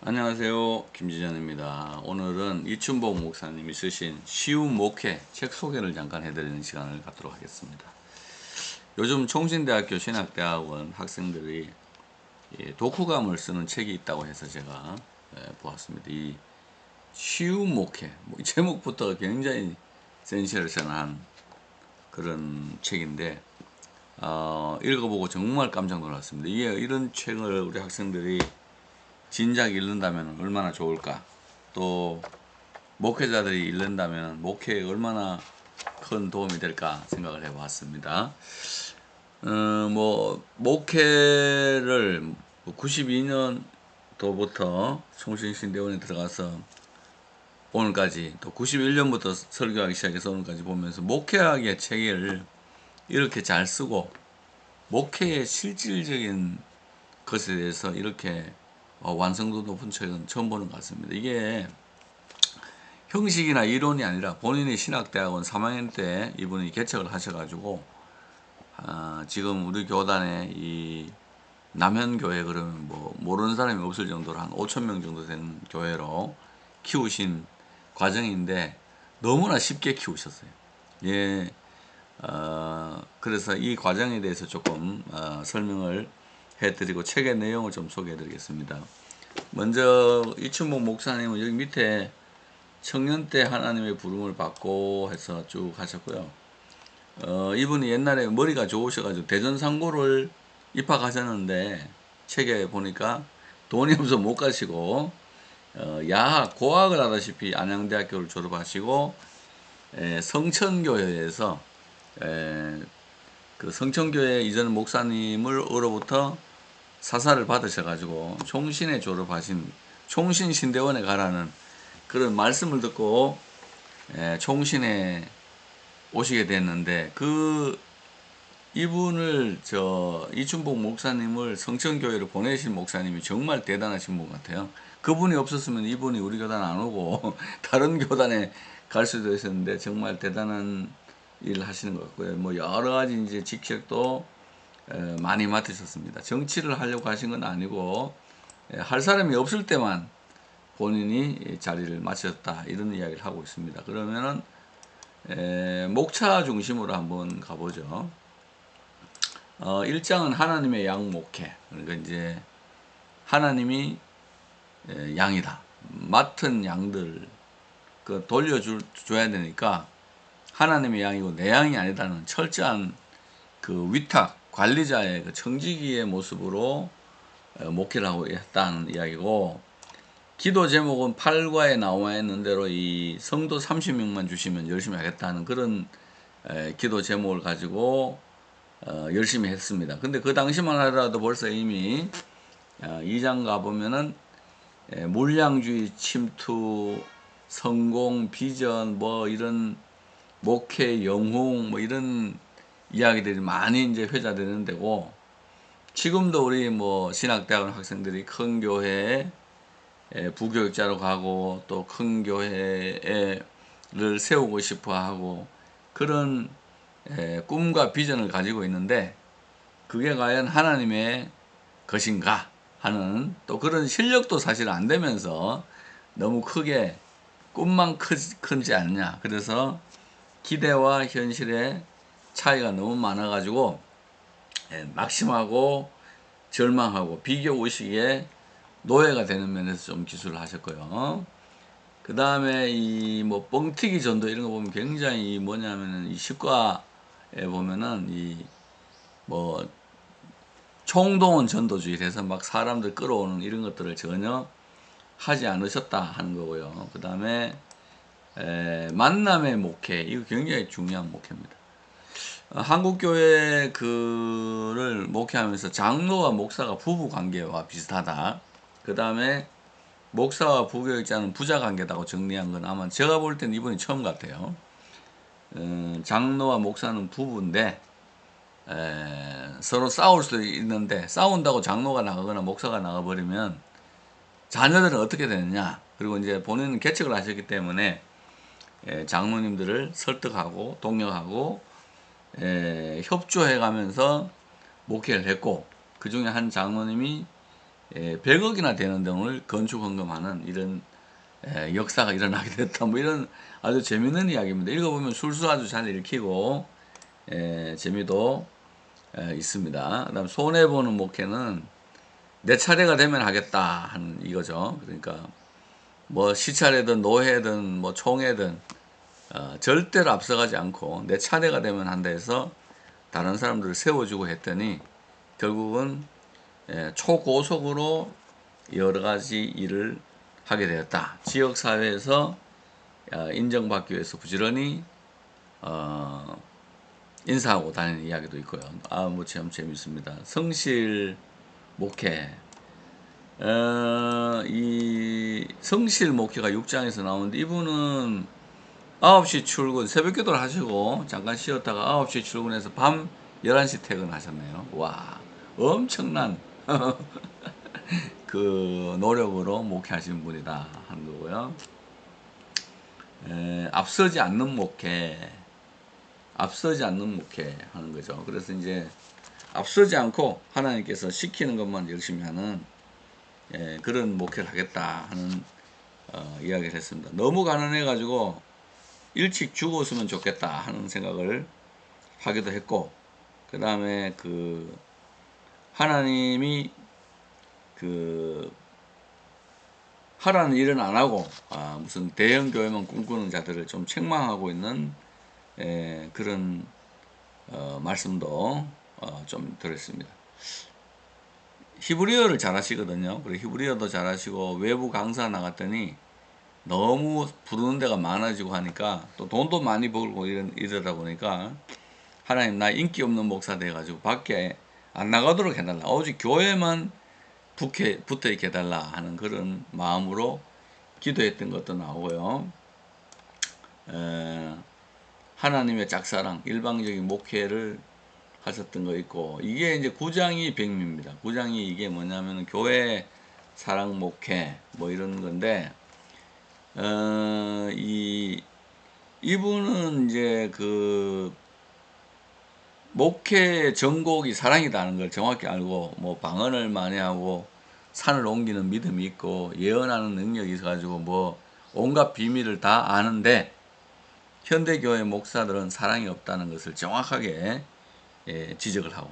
안녕하세요. 김지전입니다. 오늘은 이춘복 목사님이 쓰신 쉬운 목회 책 소개를 잠깐 해드리는 시간을 갖도록 하겠습니다. 요즘 총신대학교 신학대학원 학생들이 독후감을 쓰는 책이 있다고 해서 제가 보았습니다. 이 쉬운 목회, 이 제목부터 굉장히 센세이션한 그런 책인데 읽어보고 정말 깜짝 놀랐습니다. 이게 이런 책을 우리 학생들이 진작 읽는다면 얼마나 좋을까. 또 목회자들이 읽는다면 목회에 얼마나 큰 도움이 될까 생각을 해봤습니다. 목회를 92년도부터 총신신대원에 들어가서 오늘까지, 또 91년부터 설교하기 시작해서 오늘까지 보면서 목회학의 체계를 이렇게 잘 쓰고 목회의 실질적인 것에 대해서 이렇게 완성도 높은 책은 처음 보는 것 같습니다. 이게 형식이나 이론이 아니라 본인이 신학대학원 3학년 때 이분이 개척을 하셔가지고 지금 우리 교단에 이 남현교회, 그러면 뭐 모르는 사람이 없을 정도로 한 5,000명 정도 되는 교회로 키우신 과정인데 너무나 쉽게 키우셨어요. 예, 그래서 이 과정에 대해서 조금 설명을 해드리고 책의 내용을 좀 소개해드리겠습니다. 먼저 이춘복 목사님은 여기 밑에 청년 때 하나님의 부름을 받고 해서 쭉 하셨고요. 이분이 옛날에 머리가 좋으셔가지고 대전상고를 입학하셨는데 책에 보니까 돈이 없어서 못 가시고 야학, 고학을 하다시피 안양대학교를 졸업하시고 성천교회에서 그 성천교회 이전 목사님으로부터 사사를 받으셔가지고 총신에 졸업하신 총신신대원에 가라는 그런 말씀을 듣고 총신에 오시게 됐는데, 그 이분을 이춘복 목사님을 성천교회로 보내신 목사님이 정말 대단하신 분 같아요. 그분이 없었으면 이분이 우리 교단 안 오고 다른 교단에 갈 수도 있었는데 정말 대단한 일을 하시는 것 같고요. 뭐 여러 가지 이제 직책도 많이 맡으셨습니다. 정치를 하려고 하신 건 아니고 할 사람이 없을 때만 본인이 자리를 맡으셨다, 이런 이야기를 하고 있습니다. 그러면은 목차 중심으로 한번 가보죠. 1장은 하나님의 양 목회. 그러니까 이제 하나님이 양이다. 맡은 양들 그 돌려줘야 되니까 하나님의 양이고 내 양이 아니다는 철저한 그 위탁 관리자의 그 청지기의 모습으로 목회를 하고 했다는 이야기고, 기도 제목은 8과에 나와 있는 대로 이 성도 30명만 주시면 열심히 하겠다는 그런 기도 제목을 가지고 열심히 했습니다. 근데 그 당시만 하더라도 벌써 이미 2장 가보면은 물량주의 침투, 성공, 비전, 뭐 이런 목회, 영웅, 뭐 이런 이야기들이 많이 이제 회자되는 데고, 지금도 우리 뭐 신학대학원 학생들이 큰 교회에 부교육자로 가고 또 큰 교회를 세우고 싶어 하고 그런 꿈과 비전을 가지고 있는데, 그게 과연 하나님의 것인가 하는 또 그런 실력도 사실 안 되면서 너무 크게 꿈만 크지 않냐. 그래서 기대와 현실의 차이가 너무 많아가지고 낙심하고 절망하고 비교의식에 노예가 되는 면에서 좀 기술을 하셨고요. 그 다음에 이 뭐 뻥튀기 전도 이런 거 보면 굉장히 뭐냐면은 이 시과에 보면은 이 뭐 총동원 전도주의를 해서 막 사람들 끌어오는 이런 것들을 전혀 하지 않으셨다 하는 거고요. 그 다음에 만남의 목회, 이거 굉장히 중요한 목회입니다. 한국교회 그를 목회하면서 장로와 목사가 부부 관계와 비슷하다. 그 다음에 목사와 부교육자는 부자 관계다고 정리한 건 아마 제가 볼 땐 이분이 처음 같아요. 장로와 목사는 부부인데 서로 싸울 수도 있는데, 싸운다고 장로가 나가거나 목사가 나가버리면 자녀들은 어떻게 되느냐. 그리고 이제 본인은 개척을 하셨기 때문에 장로님들을 설득하고 동력하고 협조해 가면서 목회를 했고, 그 중에 한 장로님이 100억이나 되는 돈을 건축 헌금하는 이런 역사가 일어나게 됐다. 뭐 이런 아주 재밌는 이야기입니다. 읽어보면 술술 아주 잘 읽히고 재미도 있습니다. 그다음 손해보는 목회는 내 차례가 되면 하겠다 하는 이거죠. 그러니까 뭐 시찰회든 노회든 뭐 총회든 절대로 앞서가지 않고 내 차례가 되면 한다 해서 다른 사람들을 세워주고 했더니 결국은 초고속으로 여러 가지 일을 하게 되었다. 지역사회에서 인정받기 위해서 부지런히 인사하고 다니는 이야기도 있고요. 뭐 참 재밌습니다. 성실 목회. 이 성실 목회가 6장에서 나오는데 이분은 9시 출근, 새벽 기도를 하시고 잠깐 쉬었다가 9시 출근해서 밤 11시 퇴근하셨네요. 와, 엄청난 그 노력으로 목회하신 분이다 하는 거고요. 앞서지 않는 목회, 앞서지 않는 목회 하는 거죠. 그래서 이제 앞서지 않고 하나님께서 시키는 것만 열심히 하는 그런 목회를 하겠다 하는 이야기를 했습니다. 너무 가난해가지고 일찍 죽었으면 좋겠다 하는 생각을 하기도 했고, 그 다음에 그 하나님이 그 하라는 일은 안 하고 무슨 대형 교회만 꿈꾸는 자들을 좀 책망하고 있는 그런 말씀도 좀 들었습니다. 히브리어를 잘하시거든요. 그리고 히브리어도 잘하시고 외부 강사 나갔더니 너무 부르는 데가 많아지고 하니까 또 돈도 많이 벌고 이러다 보니까 하나님 나 인기 없는 목사 돼가지고 밖에 안 나가도록 해달라. 오직 교회만 붙어 있게 해달라 하는 그런 마음으로 기도했던 것도 나오고요. 하나님의 짝사랑, 일방적인 목회를 하셨던 거 있고, 이게 이제 구장이 백미입니다. 구장이 이게 뭐냐면 교회 사랑 목회 뭐 이런 건데, 이분은 이제 그 목회 전곡이 사랑이라는 걸 정확히 알고 뭐 방언을 많이 하고 산을 옮기는 믿음이 있고 예언하는 능력이 있어가지고 뭐 온갖 비밀을 다 아는데 현대교회 목사들은 사랑이 없다는 것을 정확하게 지적을 하고,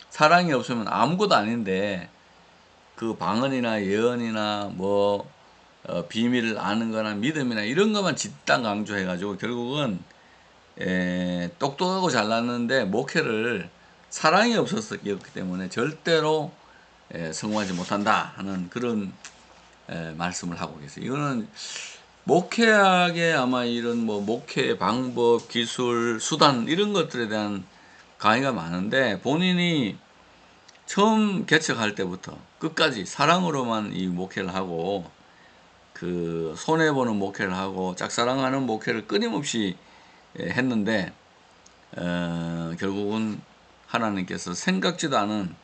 사랑이 없으면 아무것도 아닌데 그 방언이나 예언이나 뭐 비밀을 아는 거나 믿음이나 이런 것만 집단 강조해가지고 결국은 똑똑하고 잘났는데 목회를 사랑이 없었기 때문에 절대로 성공하지 못한다 하는 그런 말씀을 하고 계세요. 이거는 목회학에 아마 이런 뭐 목회 방법, 기술, 수단 이런 것들에 대한 강의가 많은데 본인이 처음 개척할 때부터 끝까지 사랑으로만 이 목회를 하고 그 손해보는 목회를 하고 짝사랑하는 목회를 끊임없이 했는데 결국은 하나님께서 생각지도 않은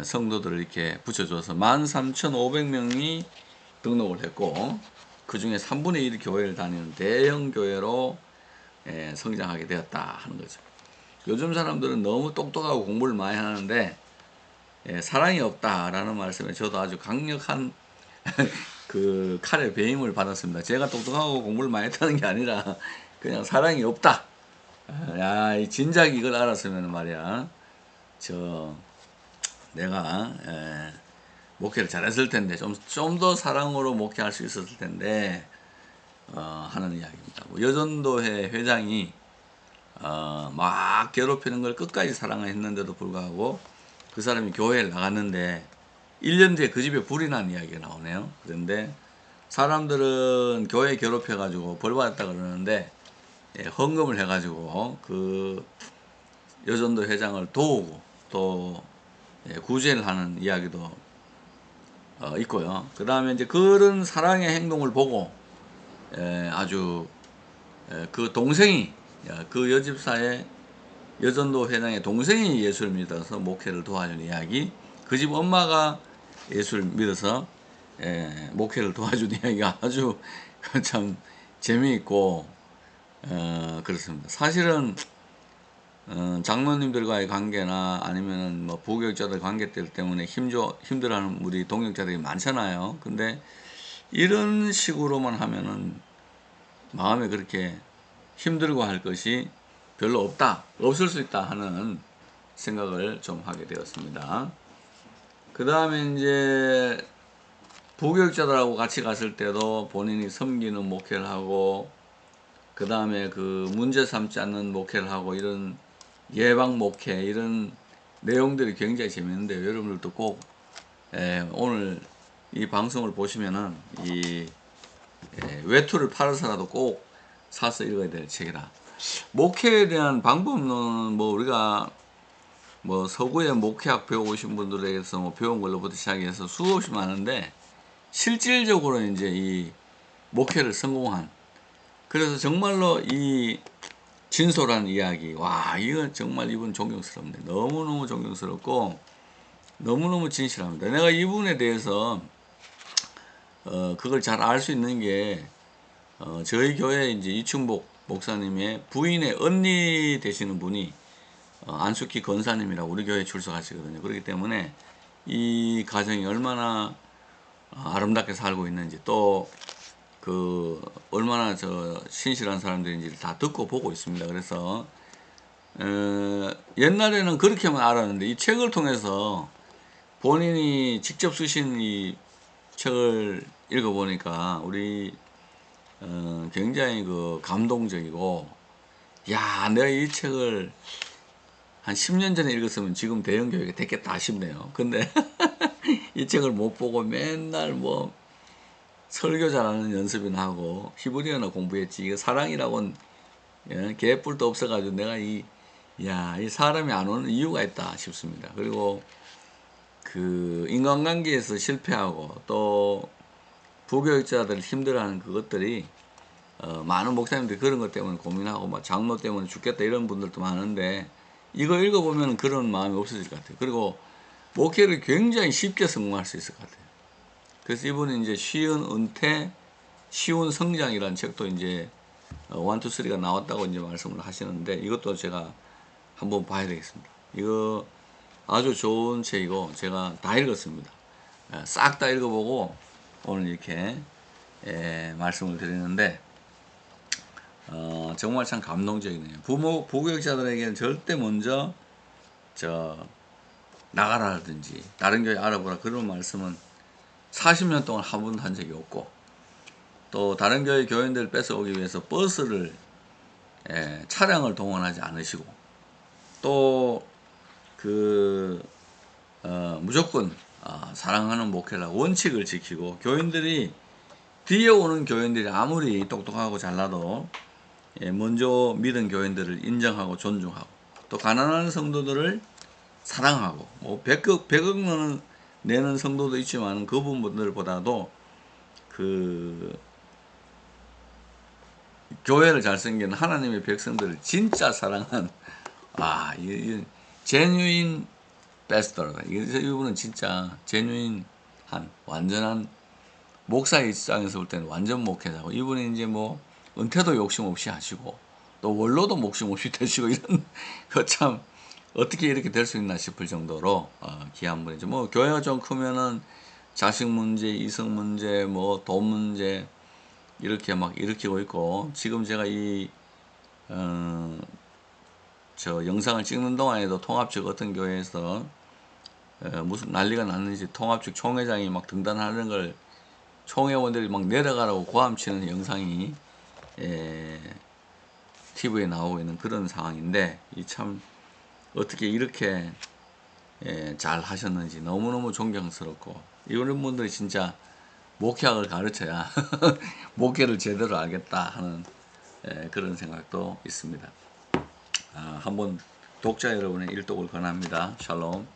성도들을 이렇게 붙여줘서 13,500명이 등록을 했고 그 중에 3분의 1이 교회를 다니는 대형 교회로 성장하게 되었다 하는 거죠. 요즘 사람들은 너무 똑똑하고 공부를 많이 하는데 사랑이 없다라는 말씀에 저도 아주 강력한 그 칼의 배임을 받았습니다. 제가 똑똑하고 공부를 많이 했다는 게 아니라 그냥 사랑이 없다. 야, 진작 이걸 알았으면 말이야. 내가 목회를 잘했을 텐데 좀 더 사랑으로 목회할 수 있었을 텐데 하는 이야기입니다. 여전도회 회장이 막 괴롭히는 걸 끝까지 사랑했는데도 불구하고 그 사람이 교회를 나갔는데 1년 뒤에 그 집에 불이 난 이야기가 나오네요. 그런데 사람들은 교회 괴롭혀가지고 벌 받았다 그러는데 헌금을 해가지고 그 여전도 회장을 도우고 또 구제를 하는 이야기도 있고요. 그 다음에 이제 그런 사랑의 행동을 보고 아주 그 동생이 그 여집사의 여전도 회장의 동생이 예수를 믿어서 목회를 도와준 이야기, 그 집 엄마가 예수를 믿어서 목회를 도와준 이야기가 아주 참 재미있고 그렇습니다. 사실은 장로님들과의 관계나 아니면은 뭐 부교육자들 관계들 때문에 힘들어하는 우리 동역자들이 많잖아요. 근데 이런 식으로만 하면은 마음에 그렇게 힘들고 할 것이 별로 없을 수 있다 하는 생각을 좀 하게 되었습니다. 그 다음에 이제 부교육자들하고 같이 갔을 때도 본인이 섬기는 목회를 하고, 그 다음에 그 문제 삼지 않는 목회를 하고, 이런 예방 목회, 이런 내용들이 굉장히 재밌는데, 여러분들도 꼭 오늘 이 방송을 보시면은 이 외투를 팔아서라도 꼭 사서 읽어야 될 책이라. 목회에 대한 방법론은 뭐 우리가 뭐 서구의 목회학 배워오신 분들에게서 뭐 배운 걸로부터 시작해서 수없이 많은데, 실질적으로 이제 이 목회를 성공한, 그래서 정말로 이 진솔한 이야기, 와, 이건 정말 이분 존경스럽네. 너무너무 존경스럽고 너무너무 진실합니다. 내가 이분에 대해서 그걸 잘 알 수 있는 게 저희 교회 이제 이충복 목사님의 부인의 언니 되시는 분이 안숙희 권사님이라고 우리 교회에 출석하시거든요. 그렇기 때문에 이 가정이 얼마나 아름답게 살고 있는지, 또 그 얼마나 저 신실한 사람들인지를 다 듣고 보고 있습니다. 그래서 옛날에는 그렇게만 알았는데 이 책을 통해서 본인이 직접 쓰신 이 책을 읽어보니까 우리 굉장히 그 감동적이고, 야, 내가 이 책을 한 10년 전에 읽었으면 지금 대형 교회가 됐겠다 싶네요. 근데 이 책을 못 보고 맨날 뭐 설교 잘하는 연습이나 하고 히브리어나 공부했지. 이거 사랑이라고는 개뿔도 없어가지고 내가 이 사람이 안 오는 이유가 있다 싶습니다. 그리고 그 인간관계에서 실패하고 또 부교육자들 힘들어하는 그것들이 많은 목사님들이 그런 것 때문에 고민하고 막 장로 때문에 죽겠다 이런 분들도 많은데, 이거 읽어보면 그런 마음이 없어질 것 같아요. 그리고 목회를 굉장히 쉽게 성공할 수 있을 것 같아요. 그래서 이분은 이제 쉬운 은퇴, 쉬운 성장이라는 책도 이제 1, 2, 3가 나왔다고 이제 말씀을 하시는데, 이것도 제가 한번 봐야 되겠습니다. 이거 아주 좋은 책이고 제가 다 읽었습니다. 싹 다 읽어보고 오늘 이렇게 말씀을 드리는데, 정말 참 감동적이네요. 부교육자들에게는 절대 먼저 나가라든지 다른 교회 알아보라 그런 말씀은 40년 동안 한 번도 한 적이 없고, 또 다른 교회 교인들을 뺏어오기 위해서 버스를 차량을 동원하지 않으시고, 또 무조건 사랑하는 목회라 원칙을 지키고, 교인들이 뒤에 오는 교인들이 아무리 똑똑하고 잘나도 먼저 믿은 교인들을 인정하고 존중하고, 또 가난한 성도들을 사랑하고, 뭐 100억 내는 성도도 있지만 그분들보다도 그 교회를 잘 섬기는 하나님의 백성들을 진짜 사랑한, 이 제뉴인 베스터다. 이분은 진짜 제뉴인한 완전한 목사의 입장에서 볼 때는 완전 목회자고, 이분이 이제 뭐 은퇴도 욕심 없이 하시고 또 원로도 욕심 없이 되시고, 이런 거 참 어떻게 이렇게 될 수 있나 싶을 정도로 귀한 분이죠. 뭐 교회가 좀 크면은 자식 문제, 이성 문제, 뭐 돈 문제 이렇게 막 일으키고 있고, 지금 제가 저 영상을 찍는 동안에도 통합측 어떤 교회에서 무슨 난리가 났는지 통합측 총회장이 막 등단하는 걸 총회원들이 막 내려가라고 고함치는 영상이 TV에 나오고 있는 그런 상황인데, 이 참 어떻게 이렇게 잘 하셨는지 너무너무 존경스럽고, 이런 분들이 진짜 목회학을 가르쳐야 목회를 제대로 알겠다 하는 그런 생각도 있습니다. 한번 독자 여러분의 일독을 권합니다. 샬롬.